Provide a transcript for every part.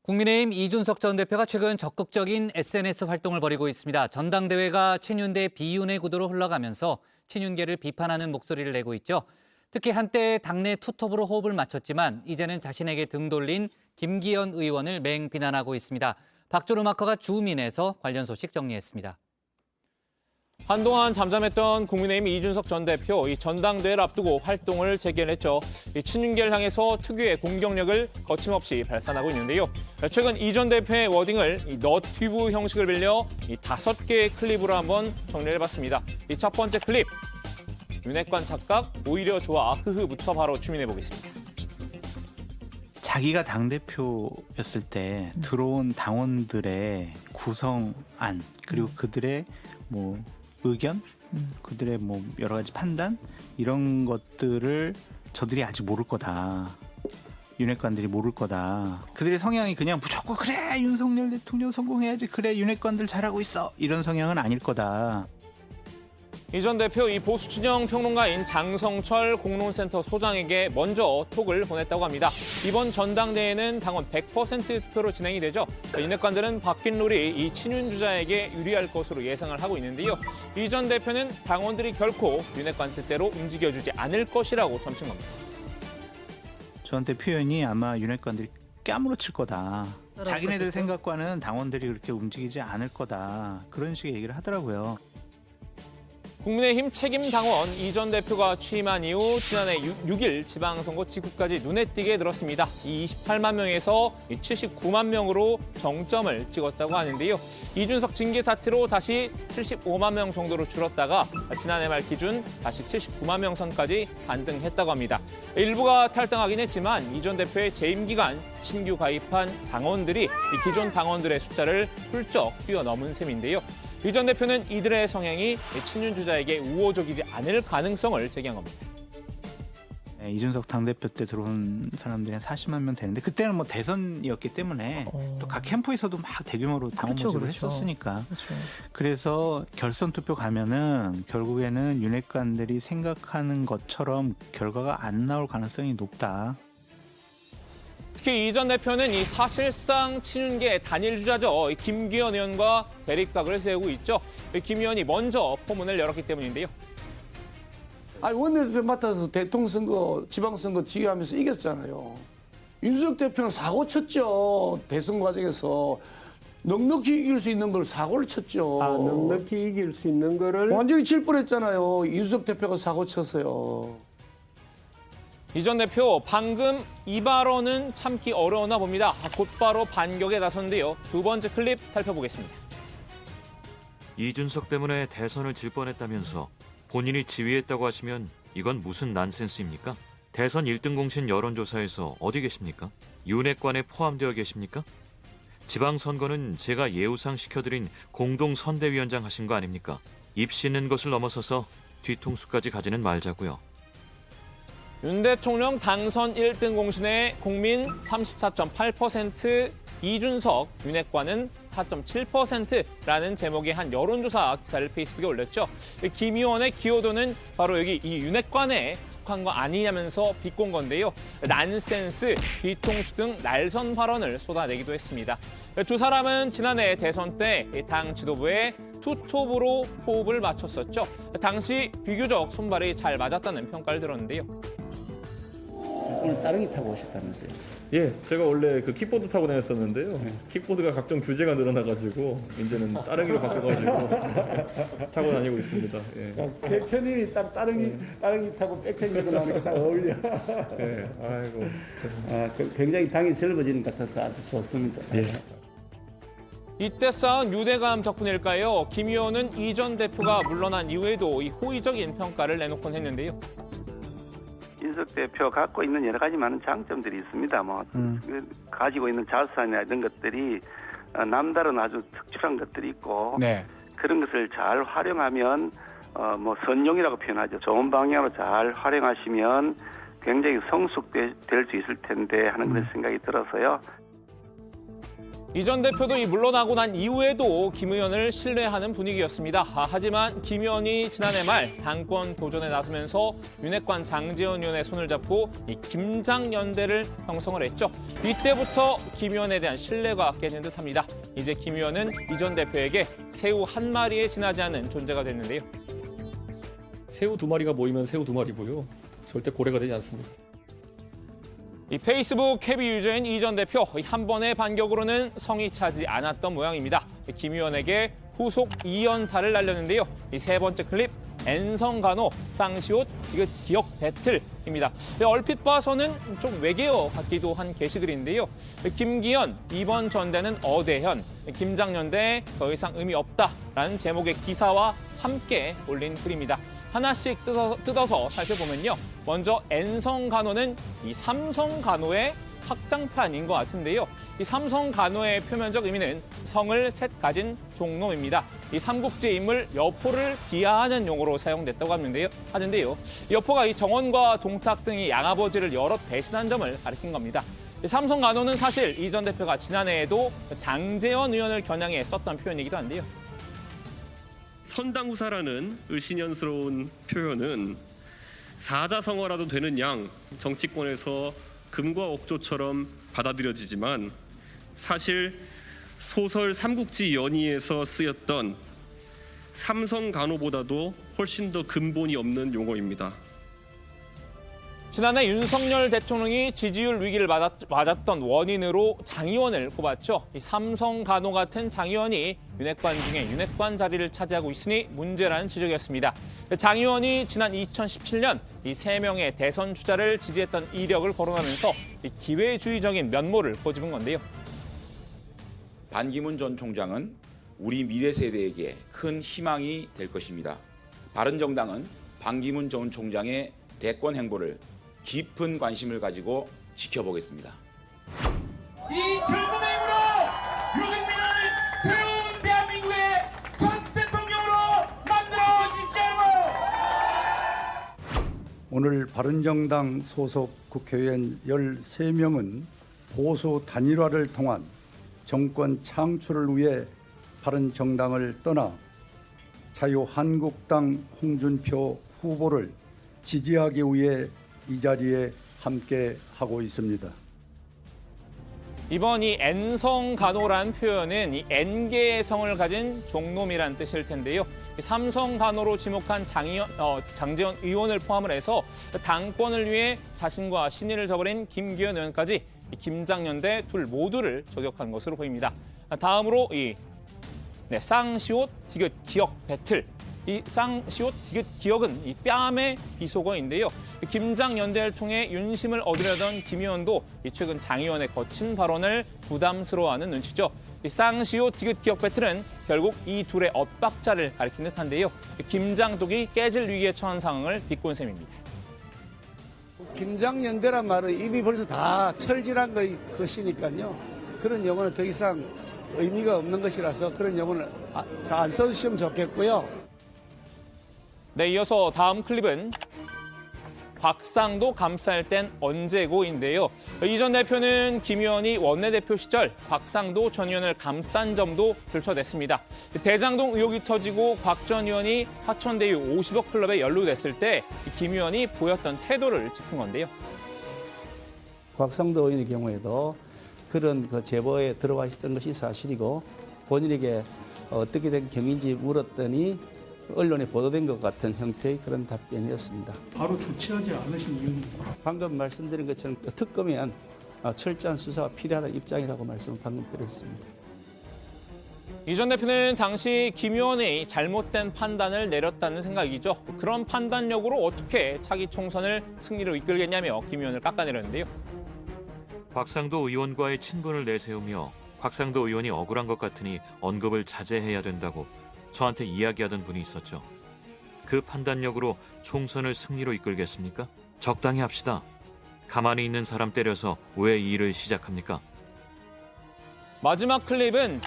국민의힘 이준석 전 대표가 최근 적극적인 SNS 활동을 벌이고 있습니다. 전당대회가 친윤 대 비윤의 구도로 흘러가면서 친윤계를 비판하는 목소리를 내고 있죠. 특히 한때 당내 투톱으로 호흡을 맞췄지만 이제는 자신에게 등 돌린 김기현 의원을 맹비난하고 있습니다. 박주로 마커가 주민에서 관련 소식 정리했습니다. 한동안 잠잠했던 국민의힘 이준석 전 대표, 이 전당대회를 앞두고 활동을 재개했죠. 이 친윤계를 향해서 특유의 공격력을 거침없이 발산하고 있는데요. 최근 이 전 대표의 워딩을 이 너튜브 형식을 빌려 이 5개의 클립으로 한번 정리를 해봤습니다. 이 첫 번째 클립, 윤핵관 착각 오히려 좋아 흐흐부터 바로 추민해보겠습니다. 자기가 당대표였을 때 들어온 당원들의 구성안 그리고 그들의 뭐 의견, 그들의 뭐 여러 가지 판단 이런 것들을 저들이 아직 모를 거다. 윤핵관들이 모를 거다. 그들의 성향이 그냥 무조건 그래 윤석열 대통령 성공해야지 그래 윤핵관들 잘하고 있어 이런 성향은 아닐 거다. 이 전 대표 이 보수 진영 평론가인 장성철 공론센터 소장에게 먼저 톡을 보냈다고 합니다. 이번 전당대회는 당원 100% 투표로 진행이 되죠. 윤핵관들은 바뀐 룰이 이 친윤 주자에게 유리할 것으로 예상을 하고 있는데요. 이 전 대표는 당원들이 결코 윤핵관 뜻대로 움직여주지 않을 것이라고 점친 겁니다. 저한테 표현이 아마 윤핵관들이 까무러칠 거다. 자기네들 생각과는 당원들이 그렇게 움직이지 않을 거다. 그런 식의 얘기를 하더라고요. 국민의힘 책임 당원 이 전 대표가 취임한 이후 지난해 6일 지방선거 직후까지 눈에 띄게 늘었습니다. 이 28만 명에서 79만 명으로 정점을 찍었다고 하는데요. 이준석 징계 사태로 다시 75만 명 정도로 줄었다가 지난해 말 기준 다시 79만 명 선까지 반등했다고 합니다. 일부가 탈당하긴 했지만 이 전 대표의 재임 기간 신규 가입한 당원들이 이 기존 당원들의 숫자를 훌쩍 뛰어넘은 셈인데요. 이 전 대표는 이들의 성향이 친윤 주자에게 우호적이지 않을 가능성을 제기한 겁니다. 네, 이준석 당대표 때 들어온 사람들이 한 40만 명 되는데 그때는 뭐 대선이었기 때문에 또 각 캠프에서도 막 대규모로 당원 모집을 했었으니까. 그래서 결선 투표 가면은 결국에는 윤핵관들이 생각하는 것처럼 결과가 안 나올 가능성이 높다. 특히 이 전 대표는 이 사실상 친윤계 단일 주자죠. 김기현 의원과 대립각을 세우고 있죠. 김 의원이 먼저 포문을 열었기 때문인데요. 아니 원내대표 맡아서 대통령 선거, 지방선거 지휘하면서 이겼잖아요. 윤석열 대표는 사고 쳤죠. 대선 과정에서 넉넉히 이길 수 있는 걸 사고를 쳤죠. 아, 넉넉히 이길 수 있는 거를 완전히 질 뻔했잖아요. 윤석열 대표가 사고 쳤어요. 이 전 대표 방금 이 발언은 참기 어려웠나 봅니다. 곧바로 반격에 나섰는데요. 두 번째 클립 살펴보겠습니다. 이준석 때문에 대선을 질 뻔했다면서 본인이 지휘했다고 하시면 이건 무슨 난센스입니까? 대선 1등 공신 여론조사에서 어디 계십니까? 윤핵관에 포함되어 계십니까? 지방선거는 제가 예우상 시켜드린 공동선대위원장 하신 거 아닙니까? 입 씻는 것을 넘어서서 뒤통수까지 가지는 말자고요. 윤 대통령 당선 1등 공신의 국민 34.8%, 이준석, 윤핵관은 4.7%라는 제목의 한 여론조사 기사를 페이스북에 올렸죠. 김 의원의 기여도는 바로 여기 이 윤핵관에 속한 거 아니냐면서 비꼰 건데요. 난센스, 뒤통수 등 날선 발언을 쏟아내기도 했습니다. 두 사람은 지난해 대선 때 당 지도부에 투톱으로 호흡을 맞췄었죠. 당시 비교적 손발이 잘 맞았다는 평가를 들었는데요. 오늘 따릉이 타고 오셨다면서요? 예, 제가 원래 그 킥보드 타고 다녔었는데요. 킥보드가 각종 규제가 늘어나가지고 이제는 따릉이로 바꿔가지고 타고 다니고 있습니다. 예. 편히 딱 따릉이 타고 백패딩 나오니까 딱 어울려. 예, 아이고. 굉장히 당이 젊어지는 것 같아서 아주 좋습니다. 예. 이때 쌓은 유대감 덕분일까요? 김 의원은 이 전 대표가 물러난 이후에도 이 호의적인 평가를 내놓곤 했는데요. 윤석 대표 갖고 있는 여러 가지 많은 장점들이 있습니다. 가지고 있는 자산이나 이런 것들이 남다른 아주 특출한 것들이 있고 그런 것을 잘 활용하면 선용이라고 표현하죠. 좋은 방향으로 잘 활용하시면 굉장히 성숙될 수 있을 텐데 하는 그런 생각이 들어서요. 이 전 대표도 물러나고 난 이후에도 김 의원을 신뢰하는 분위기였습니다. 하지만 김 의원이 지난해 말 당권 도전에 나서면서 윤핵관 장제원 의원의 손을 잡고 이 김장연대를 형성을 했죠. 이때부터 김 의원에 대한 신뢰가 깨진 듯합니다. 이제 김 의원은 이 전 대표에게 새우 한 마리에 지나지 않는 존재가 됐는데요. 새우 2마리가 모이면 새우 2마리고요. 절대 고래가 되지 않습니다. 이 페이스북 캐비 유저인 이 전 대표 한 번의 반격으로는 성이 차지 않았던 모양입니다. 김 의원에게 후속 2연타를 날렸는데요. 이 세 번째 클립 N성간호 쌍시옷 기억 배틀입니다. 얼핏 봐서는 좀 외계어 같기도 한 게시글인데요. 김기현 이번 전대는 어대현 김장연대 더 이상 의미 없다라는 제목의 기사와 함께 올린 글입니다. 하나씩 뜯어서 살펴보면요. 먼저 N성간호는 이 삼성간호의 확장판인 것 같은데요. 이 삼성간호의 표면적 의미는 성을 셋 가진 종놈입니다. 이 삼국지 인물 여포를 비하하는 용어로 사용됐다고 하는데요. 여포가 이 정원과 동탁 등이 양아버지를 여럿 배신한 점을 가리킨 겁니다. 삼성간호는 사실 이 전 대표가 지난해에도 장제원 의원을 겨냥해 썼던 표현이기도 한데요. 선당후사라는 을씨년스러운 표현은 사자성어라도 되는 양 정치권에서 금과 옥조처럼 받아들여지지만 사실 소설 삼국지 연의에서 쓰였던 삼성간호보다도 훨씬 더 근본이 없는 용어입니다. 지난해 윤석열 대통령이 지지율 위기를 맞았던 원인으로 장 의원을 꼽았죠. 이 삼성간호 같은 장 의원이 윤핵관 중에 윤핵관 자리를 차지하고 있으니 문제라는 지적이었습니다. 장 의원이 지난 2017년 이 3명의 대선 주자를 지지했던 이력을 거론하면서 이 기회주의적인 면모를 꼬집은 건데요. 반기문 전 총장은 우리 미래 세대에게 큰 희망이 될 것입니다. 바른정당은 반기문 전 총장의 대권 행보를 깊은 관심을 가지고 지켜보겠습니다. 이 젊음의 힘으로 유승민을 새로운 대한민국의 전 대통령으로 만들어주시자고! 오늘 바른정당 소속 국회의원 13명은 보수 단일화를 통한 정권 창출을 위해 바른정당을 떠나 자유한국당 홍준표 후보를 지지하기 위해 이 자리에 함께하고 있습니다. 이번 이 N성간호란 표현은 이 N개의 성을 가진 종놈이란 뜻일 텐데요. 삼성간호로 지목한 장제원 의원을 포함을 해서 당권을 위해 자신과 신의를 저버린 김기현 의원까지 김장연대 둘 모두를 저격한 것으로 보입니다. 다음으로 쌍시옷 디귿 기억 배틀. 이 쌍시옷 디귿 기억은 이 뺨의 비속어인데요. 김장연대를 통해 윤심을 얻으려던 김 의원도 최근 장 의원의 거친 발언을 부담스러워하는 눈치죠. 이 쌍시옷 디귿 기억 배틀은 결국 이 둘의 엇박자를 가리킨 듯한데요. 김장독이 깨질 위기에 처한 상황을 비꼰 셈입니다. 김장연대란 말은 이미 벌써 다 철질한 것이니까요. 그런 용어는 더 이상 의미가 없는 것이라서 그런 용어는 안 써주시면 좋겠고요. 네, 이어서 다음 클립은 곽상도 감쌀 땐 언제고인데요. 이 전 대표는 김 의원이 원내대표 시절 곽상도 전 의원을 감싼 점도 들춰냈습니다. 대장동 의혹이 터지고 곽 전 의원이 화천대유 50억 클럽에 연루됐을 때 김 의원이 보였던 태도를 짚은 건데요. 곽상도 의원의 경우에도 그런 제보에 들어와 있었던 것이 사실이고 본인에게 어떻게 된 경위인지 물었더니 언론에 보도된 것 같은 형태의 그런 답변이었습니다. 바로 조치하지 않으신 이유는? 방금 말씀드린 것처럼 특검에는 철저한 수사가 필요하다는 입장이라고 말씀을 방금 드렸습니다. 이 전 대표는 당시 김 의원이 잘못된 판단을 내렸다는 생각이죠. 그런 판단력으로 어떻게 차기 총선을 승리로 이끌겠냐며 김 의원을 깎아내렸는데요. 곽상도 의원과의 친분을 내세우며 곽상도 의원이 억울한 것 같으니 언급을 자제해야 된다고 저한테 이야기하던 분이 있었죠. 그 판단력으로 총선을 승리로 이끌겠습니까? 적당히 합시다. 가만히 있는 사람 때려서 왜 이 일을 시작합니까? 마지막 클립은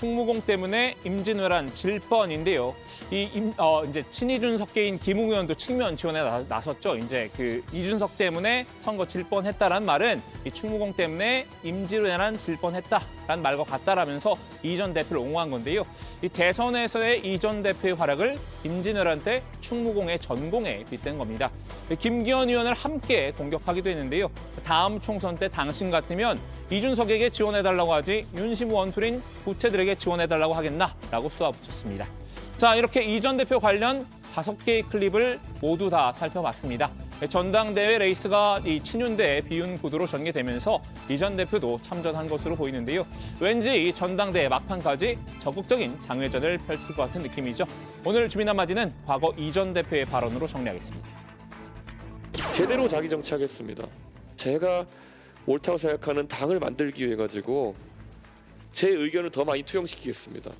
충무공 때문에 임진왜란 질 뻔인데요. 이제 친이준석계인 김웅 의원도 측면 지원에 나섰죠. 이제 그 이준석 때문에 선거 질 뻔했다라는 말은 이 충무공 때문에 임진왜란 질 뻔했다라는 말과 같다라면서 이 전 대표를 옹호한 건데요. 이 대선에서의 이 전 대표의 활약을 임진왜란 때 충무공의 전공에 빗댄 겁니다. 김기현 의원을 함께 공격하기도 했는데요. 다음 총선 때 당신 같으면 이준석에게 지원해달라고 하지 윤심 원툴인 구태들에게 지원해달라고 하겠나라고 쏘아붙였습니다. 자, 이렇게 이 전 대표 관련 5개의 클립을 모두 다 살펴봤습니다. 전당대회 레이스가 이 친윤대 비윤 구도로 전개되면서 이 전 대표도 참전한 것으로 보이는데요. 왠지 이 전당대회 막판까지 적극적인 장외전을 펼칠 것 같은 느낌이죠. 오늘 주민 한마디는 과거 이 전 대표의 발언으로 정리하겠습니다. 제대로 자기 정치하겠습니다. 제가 옳다고 생각하는 당을 만들기 위해 가지고 제 의견을 더 많이 투영시키겠습니다.